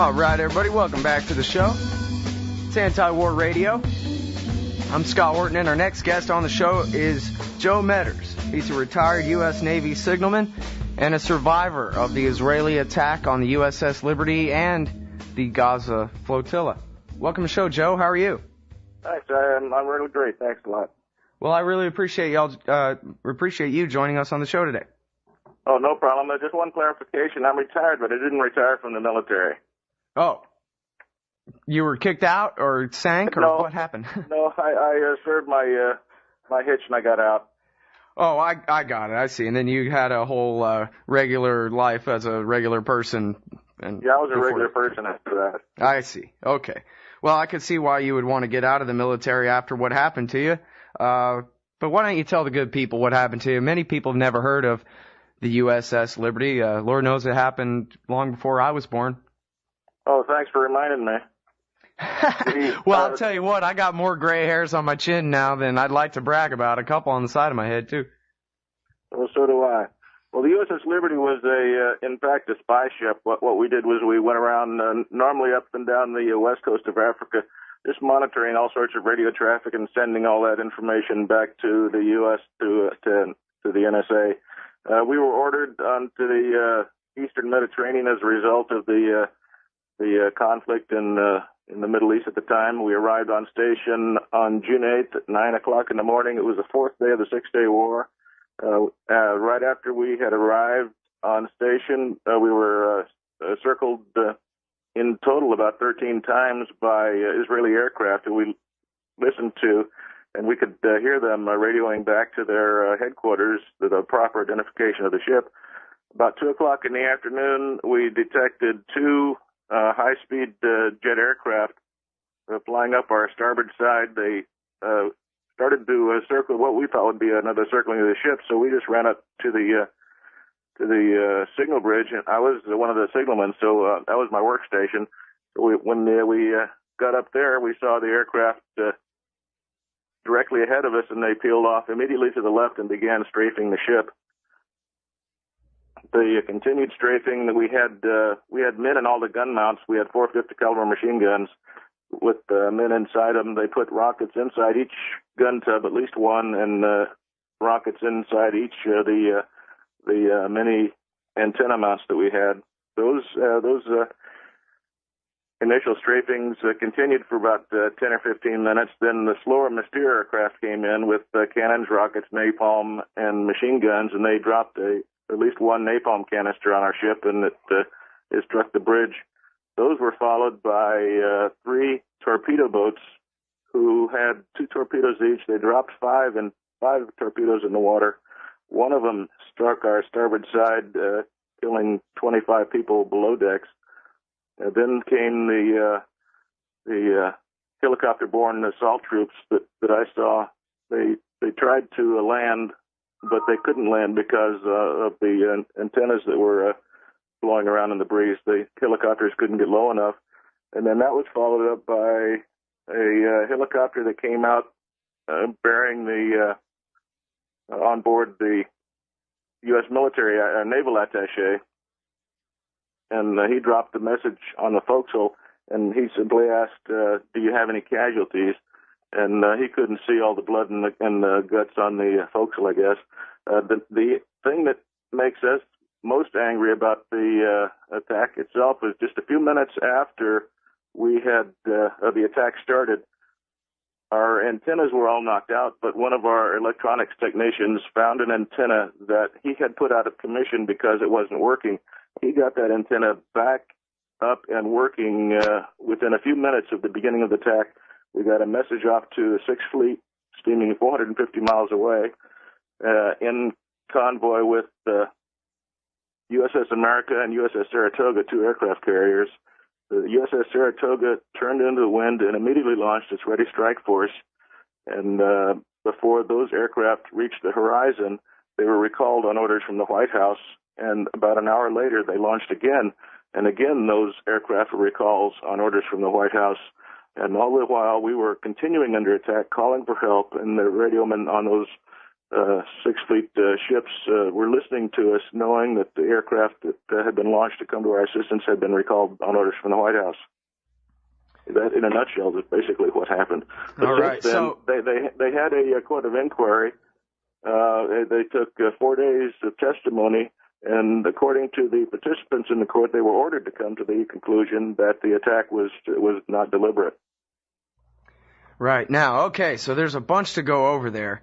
All right, everybody, welcome back to the show. It's Anti-War Radio. I'm Scott Horton, and our next guest on the show is Joe Meadors. He's a retired U.S. Navy signalman and a survivor of the Israeli attack on the USS Liberty and the Gaza Flotilla. Welcome to the show, Joe. How are you? Thanks. I'm really great. Thanks a lot. Well, I really appreciate you joining us on the show today. Oh, no problem. Just one clarification. I'm retired, but I didn't retire from the military. Oh. You were kicked out or sank, or no, what happened? No, I served my hitch and I got out. Oh, I got it. I see. And then you had a whole regular life as a regular person. And yeah, I was a regular person after that. I see. Okay. Well, I could see why you would want to get out of the military after what happened to you. But why don't you tell the good people what happened to you? Many people have never heard of the USS Liberty. Lord knows it happened long before I was born. Oh, thanks for reminding me. Well, I'll tell you what, I got more gray hairs on my chin now than I'd like to brag about. A couple on the side of my head, too. Well, so do I. Well, the USS Liberty was, in fact, a spy ship. What we did was we went around normally up and down the west coast of Africa, just monitoring all sorts of radio traffic and sending all that information back to the U.S., to the NSA. We were ordered onto the eastern Mediterranean as a result of the conflict in the Middle East at the time. We arrived on station on June 8th at 9 o'clock in the morning. It was the fourth day of the Six-Day War. Right after we had arrived on station, we were circled in total about 13 times by Israeli aircraft who we listened to, and we could hear them radioing back to their headquarters with a proper identification of the ship. About 2 o'clock in the afternoon, we detected two high-speed jet aircraft flying up our starboard side. They started to circle what we thought would be another circling of the ship, so we just ran up to the signal bridge, and I was one of the signalmen, so that was my workstation. So when we got up there, we saw the aircraft directly ahead of us, and they peeled off immediately to the left and began strafing the ship. The continued strafing that we had men in all the gun mounts. We had 450 caliber machine guns with men inside them. They put rockets inside each gun tub, at least one, and rockets inside each of the many antenna mounts that we had. Those initial strafings continued for about 10 or 15 minutes. Then the slower Meadors aircraft came in with cannons, rockets, napalm, and machine guns, and they dropped at least one napalm canister on our ship, and it struck the bridge. Those were followed by three torpedo boats who had two torpedoes each. They dropped five torpedoes in the water. One of them struck our starboard side, killing 25 people below decks. Then came the helicopter-borne assault troops that I saw. They tried to land, but they couldn't land because of the antennas that were blowing around in the breeze. The helicopters couldn't get low enough. And then that was followed up by a helicopter that came out bearing the on board the U.S. military naval attaché. And he dropped a message on the forecastle, and he simply asked, do you have any casualties? And he couldn't see all the blood and the guts on the forecastle, I guess. The thing that makes us most angry about the attack itself is just a few minutes after we had the attack started, our antennas were all knocked out, but one of our electronics technicians found an antenna that he had put out of commission because it wasn't working. He got that antenna back up and working within a few minutes of the beginning of the attack. We got a message off to the Sixth Fleet, steaming 450 miles away, in convoy with USS America and USS Saratoga, two aircraft carriers. The USS Saratoga turned into the wind and immediately launched its Ready Strike Force. And before those aircraft reached the horizon, they were recalled on orders from the White House. And about an hour later, they launched again. And again, those aircraft were recalls on orders from the White House. And all the while, we were continuing under attack, calling for help, and the radiomen on those Sixth Fleet ships were listening to us, knowing that the aircraft that had been launched to come to our assistance had been recalled on orders from the White House. That, in a nutshell, is basically what happened. But all right, then, so they had a court of inquiry. They took 4 days of testimony, and according to the participants in the court, they were ordered to come to the conclusion that the attack was not deliberate. right now, okay, so there's a bunch to go over there,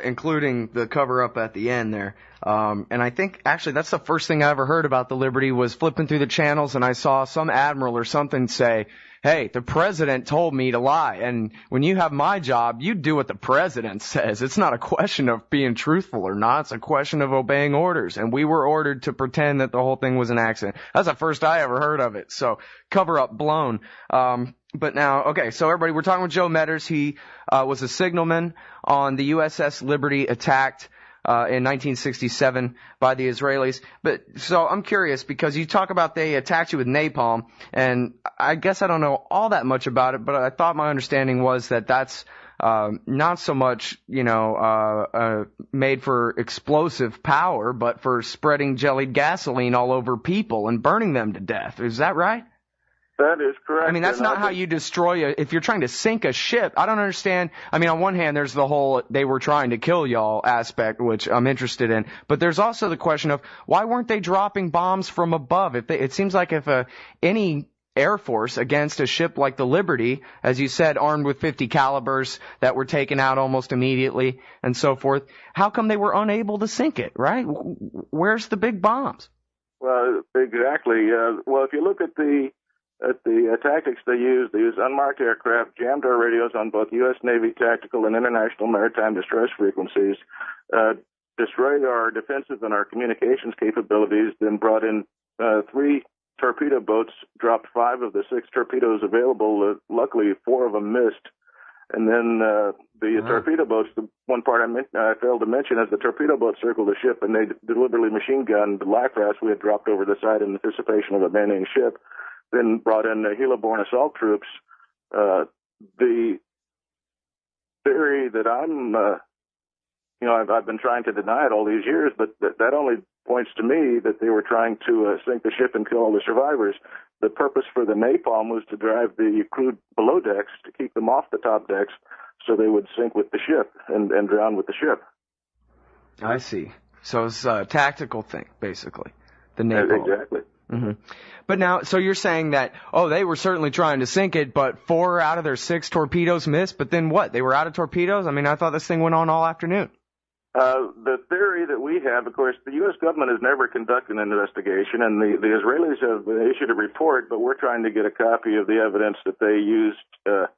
including the cover-up at the end there. And I think, actually, that's the first thing I ever heard about the Liberty was flipping through the channels, and I saw some admiral or something say, hey, the president told me to lie. And when you have my job, you do what the president says. It's not a question of being truthful or not. It's a question of obeying orders. And we were ordered to pretend that the whole thing was an accident. That's the first I ever heard of it. So cover up blown. But now, okay, so everybody, we're talking with Joe Meadors. He was a signalman on the USS Liberty attacked in 1967 by the Israelis. But so I'm curious because you talk about they attacked you with napalm, and I guess I don't know all that much about it, but I thought my understanding was that that's not so much, made for explosive power, but for spreading jellied gasoline all over people and burning them to death. Is that right? That is correct. I mean, that's not how you destroy if you're trying to sink a ship. I don't understand. I mean, on one hand, there's the whole they were trying to kill y'all aspect, which I'm interested in. But there's also the question of why weren't they dropping bombs from above? It seems like if any Air Force against a ship like the Liberty, as you said, armed with 50 calibers that were taken out almost immediately and so forth, how come they were unable to sink it, right? Where's the big bombs? Well, exactly. Well, if you look at the tactics they used unmarked aircraft, jammed our radios on both U.S. Navy tactical and international maritime distress frequencies, destroyed our defensive and our communications capabilities, then brought in 3 torpedo boats, dropped 5 of the 6 torpedoes available. Luckily, 4 of them missed. And then the torpedo boats, the one part I failed to mention is the torpedo boats circled the ship, and they deliberately machine gunned the life rafts we had dropped over the side in anticipation of abandoning ship. Then brought in helo-borne assault troops. The theory that I've been trying to deny it all these years, but that only points to me that they were trying to sink the ship and kill all the survivors. The purpose for the napalm was to drive the crew below decks to keep them off the top decks so they would sink with the ship and drown with the ship. I see. So it's a tactical thing, basically, the napalm. Exactly. Mm-hmm. But now, so you're saying that, they were certainly trying to sink it, but 4 out of their 6 torpedoes missed, but then what? They were out of torpedoes? I mean, I thought this thing went on all afternoon. The theory that we have, of course, the U.S. government has never conducted an investigation, and the Israelis have issued a report, but we're trying to get a copy of the evidence that they used to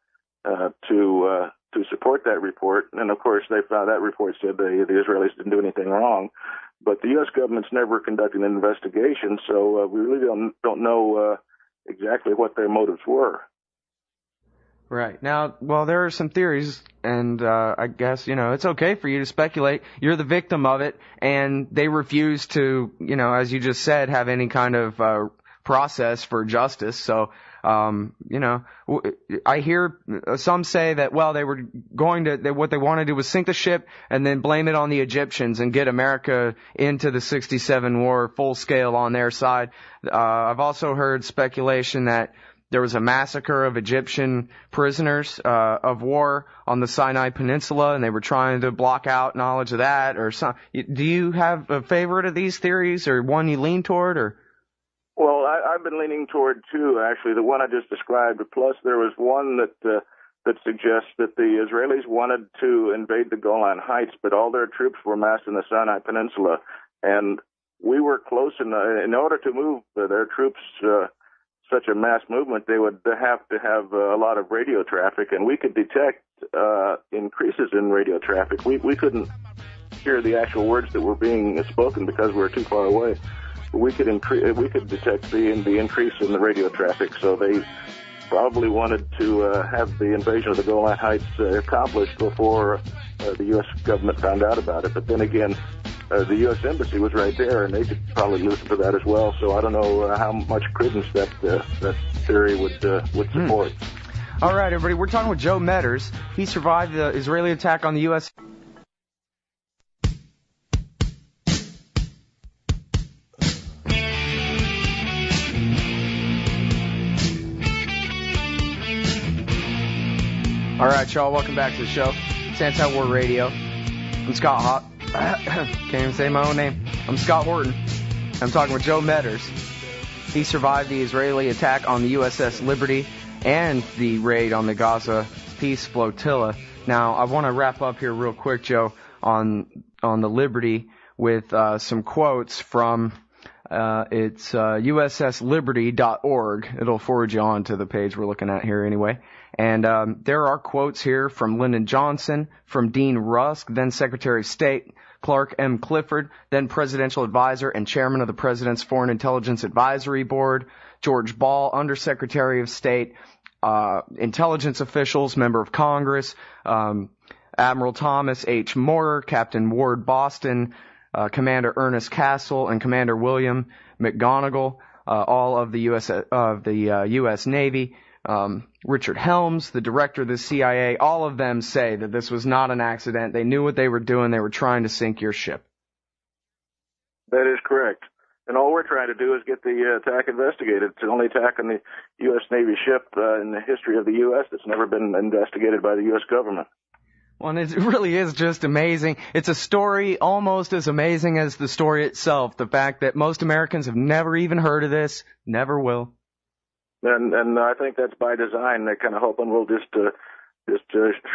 support that report. And, of course, they found that report said the Israelis didn't do anything wrong. But the U.S. government's never conducted an investigation, so we really don't know exactly what their motives were. Right. Now, well, there are some theories, and I guess, it's okay for you to speculate. You're the victim of it, and they refuse to, as you just said, have any kind of process for justice. So, I hear some say that, they were what they wanted to do was sink the ship and then blame it on the Egyptians and get America into the 67 war full scale on their side. I've also heard speculation that there was a massacre of Egyptian prisoners of war on the Sinai Peninsula, and they were trying to block out knowledge of that. Or some. Do you have a favorite of these theories, or one you lean toward, or? Well, I've been leaning toward 2, actually. The one I just described. Plus, there was one that suggests that the Israelis wanted to invade the Golan Heights, but all their troops were massed in the Sinai Peninsula, and we were close. In order to move their troops. Such a mass movement, they would have to have a lot of radio traffic, and we could detect increases in radio traffic. We couldn't hear the actual words that were being spoken because we were too far away. We could detect the increase in the radio traffic, so they probably wanted to have the invasion of the Golan Heights accomplished before the U.S. government found out about it. But then again, the U.S. Embassy was right there, and they could probably listen to that as well. So I don't know how much credence that theory would support. All right, everybody, we're talking with Joe Meadors. He survived the Israeli attack on the U.S. All right, y'all, welcome back to the show. It's Anti-War Radio. I'm Scott Can't even say my own name. I'm Scott Horton. I'm talking with Joe Meadors. He survived the Israeli attack on the USS Liberty and the raid on the Gaza Peace Flotilla. Now, I want to wrap up here real quick, Joe, on the Liberty with some quotes from it's USSLiberty.org. It'll forward you on to the page we're looking at here anyway. And there are quotes here from Lyndon Johnson, from Dean Rusk, then Secretary of State, Clark M. Clifford, then Presidential Advisor and Chairman of the President's Foreign Intelligence Advisory Board, George Ball, Undersecretary of State, intelligence officials, Member of Congress, Admiral Thomas H. Moore, Captain Ward Boston, Commander Ernest Castle, and Commander William McGonigal, all of the U.S. Navy. Richard Helms, the director of the CIA, all of them say that this was not an accident. They knew what they were doing. They were trying to sink your ship. That is correct. And all we're trying to do is get the attack investigated. It's the only attack on the U.S. Navy ship in the history of the U.S. that's never been investigated by the U.S. government. Well, and it really is just amazing. It's a story almost as amazing as the story itself. The fact that most Americans have never even heard of this, never will. And I think that's by design. They're kind of hoping we'll just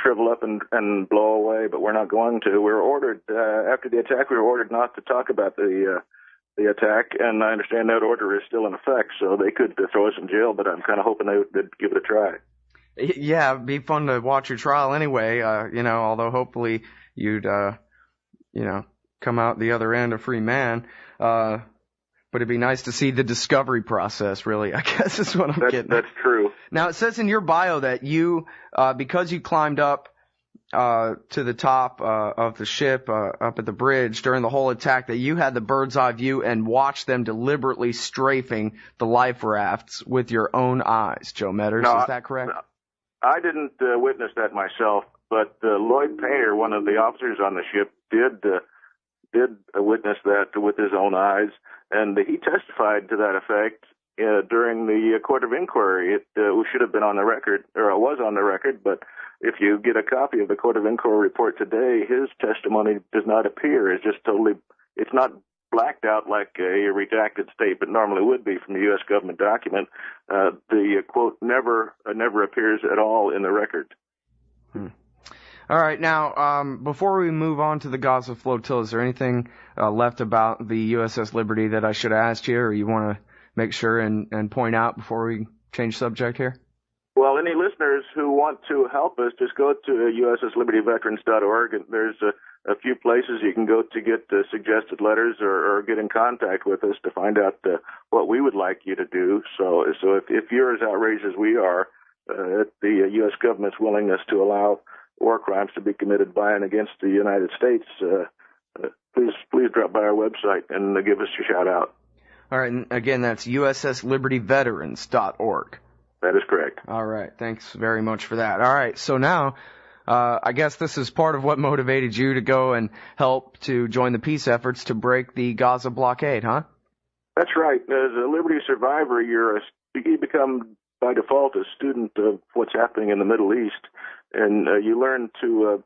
shrivel up and blow away, but we're not going to. We were ordered after the attack. We were ordered not to talk about the attack, and I understand that order is still in effect. So they could throw us in jail, but I'm kind of hoping they'd give it a try. Yeah, it'd be fun to watch your trial anyway. Although hopefully you'd come out the other end a free man. But it'd be nice to see the discovery process, really, I guess is what I'm getting at. That's true. Now, it says in your bio that you, because you climbed up to the top of the ship, up at the bridge during the whole attack, that you had the bird's eye view and watched them deliberately strafing the life rafts with your own eyes. Joe Meadors, no, is that correct? I didn't witness that myself, but Lloyd Painter, one of the officers on the ship, did witness that with his own eyes. And he testified to that effect during the court of inquiry. It should have been on the record, or it was on the record, but if you get a copy of the court of inquiry report today, his testimony does not appear. It's just it's not blacked out like a redacted statement normally would be from a U.S. government document. The quote never appears at all in the record. All right, now, before we move on to the Gaza Flotilla, is there anything left about the USS Liberty that I should have asked you, or you want to make sure and point out before we change subject here? Well, any listeners who want to help us, just go to USSLibertyVeterans.org, and there's a few places you can go to get suggested letters or get in contact with us to find out what we would like you to do. So if you're as outraged as we are at the U.S. government's willingness to allow war crimes to be committed by and against the United States, please drop by our website and give us a shout out. All right, and again, that's USSLibertyVeterans.org. That is correct. All right, thanks very much for that. All right, so now I guess this is part of what motivated you to go and help to join the peace efforts to break the Gaza blockade, huh? That's right. As a Liberty survivor, you become by default a student of what's happening in the Middle East. And you learn to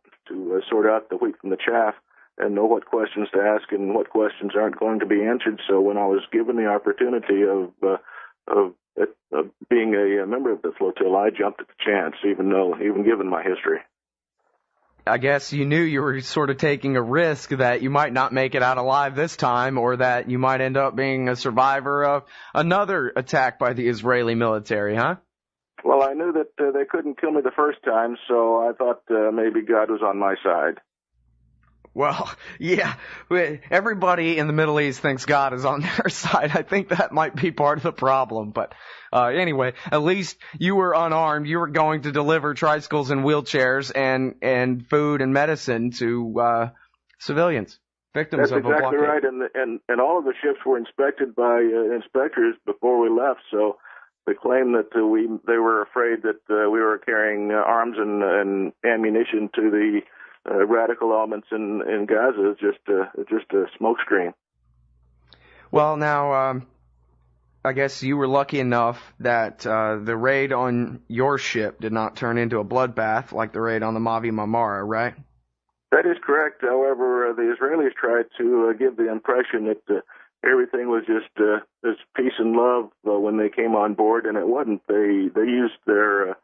sort out the wheat from the chaff and know what questions to ask and what questions aren't going to be answered. So when I was given the opportunity of being a member of the flotilla, I jumped at the chance, even given my history. I guess you knew you were sort of taking a risk that you might not make it out alive this time, or that you might end up being a survivor of another attack by the Israeli military, huh? Well, I knew that they couldn't kill me the first time, so I thought maybe God was on my side. Well, yeah, everybody in the Middle East thinks God is on their side. I think that might be part of the problem. But anyway, at least you were unarmed. You were going to deliver tricycles and wheelchairs and food and medicine to civilians, victims of a blockade. That's exactly right. And all of the ships were inspected by inspectors before we left. So the claim that they were afraid that we were carrying arms and ammunition to the radical elements in Gaza is just a smokescreen. Well, now I guess you were lucky enough that the raid on your ship did not turn into a bloodbath like the raid on the Mavi Marmara, right? That is correct. However, the Israelis tried to give the impression that everything was just peace and love when they came on board, and it wasn't. They used their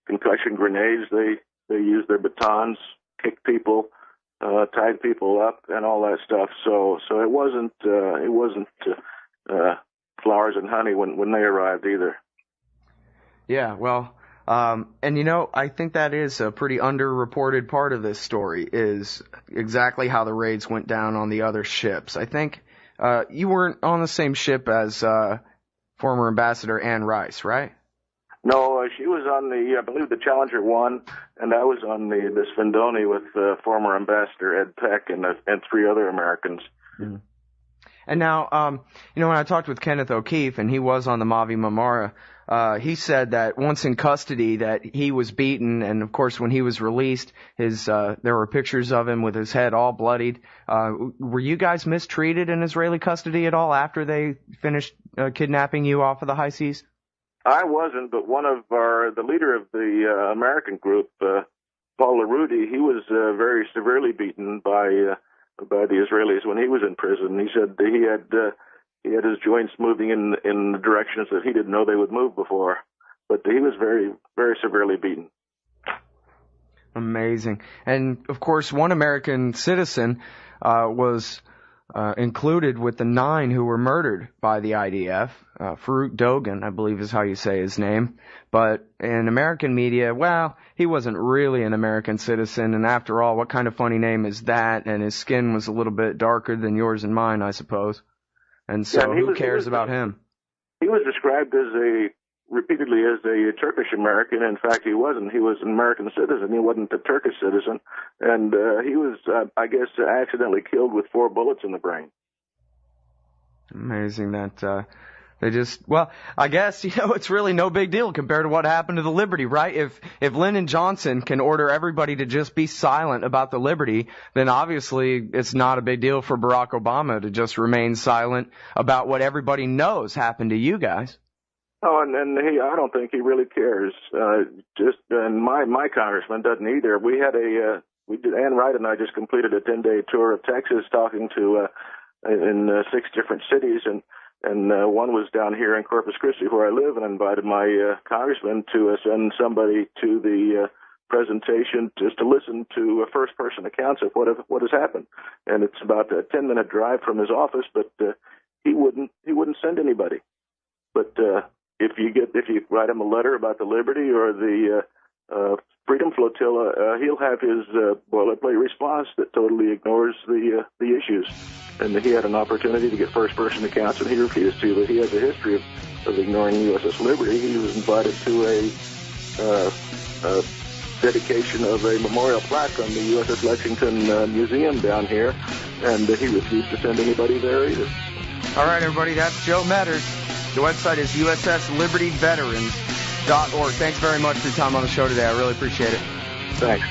concussion grenades. They used their batons, kicked people, tied people up, and all that stuff. So it wasn't flowers and honey when they arrived either. Yeah, well, and I think that is a pretty underreported part of this story, is exactly how the raids went down on the other ships. I think you weren't on the same ship as former Ambassador Ann Rice, right? No, she was on I believe the Challenger 1, and I was on the Sfindoni with former Ambassador Ed Peck and 3 other Americans. Mm-hmm. And now, when I talked with Kenneth O'Keefe, and he was on the Mavi Marmara, he said that once in custody that he was beaten, and of course when he was released, there were pictures of him with his head all bloodied. Were you guys mistreated in Israeli custody at all after they finished kidnapping you off of the high seas? I wasn't, but the leader of the American group, Paul LaRudy, he was very severely beaten by the Israelis when he was in prison. He said that he had his joints moving in the directions that he didn't know they would move before, but he was very, very severely beaten. Amazing. And of course, one American citizen was included with the 9 who were murdered by the IDF. Farouk Dogan, I believe is how you say his name. But in American media, well, he wasn't really an American citizen. And after all, what kind of funny name is that? And his skin was a little bit darker than yours and mine, I suppose. And so who cares about him? He was described repeatedly as a Turkish American. In fact, he wasn't. He was an American citizen. He wasn't a Turkish citizen. And he was, I guess, accidentally killed with 4 bullets in the brain. Amazing that I guess, it's really no big deal compared to what happened to the Liberty, right? If Lyndon Johnson can order everybody to just be silent about the Liberty, then obviously it's not a big deal for Barack Obama to just remain silent about what everybody knows happened to you guys. Oh, and I don't think he really cares. And my congressman doesn't either. Ann Wright and I just completed a 10-day tour of Texas, talking to in 6 different cities, and one was down here in Corpus Christi where I live, and invited my congressman to send somebody to the presentation just to listen to first-person accounts of what has happened. And it's about a 10-minute drive from his office, but he wouldn't send anybody. But if you write him a letter about the Liberty or the Freedom Flotilla, he'll have his boilerplate response that totally ignores the issues. And he had an opportunity to get first-person accounts, and he refused to. But he has a history of ignoring USS Liberty. He was invited to a dedication of a memorial plaque on the USS Lexington Museum down here, and he refused to send anybody there either. All right, everybody, that's Joe Meadors. The website is usslibertyveterans.org. Thanks very much for your time on the show today. I really appreciate it. Thanks.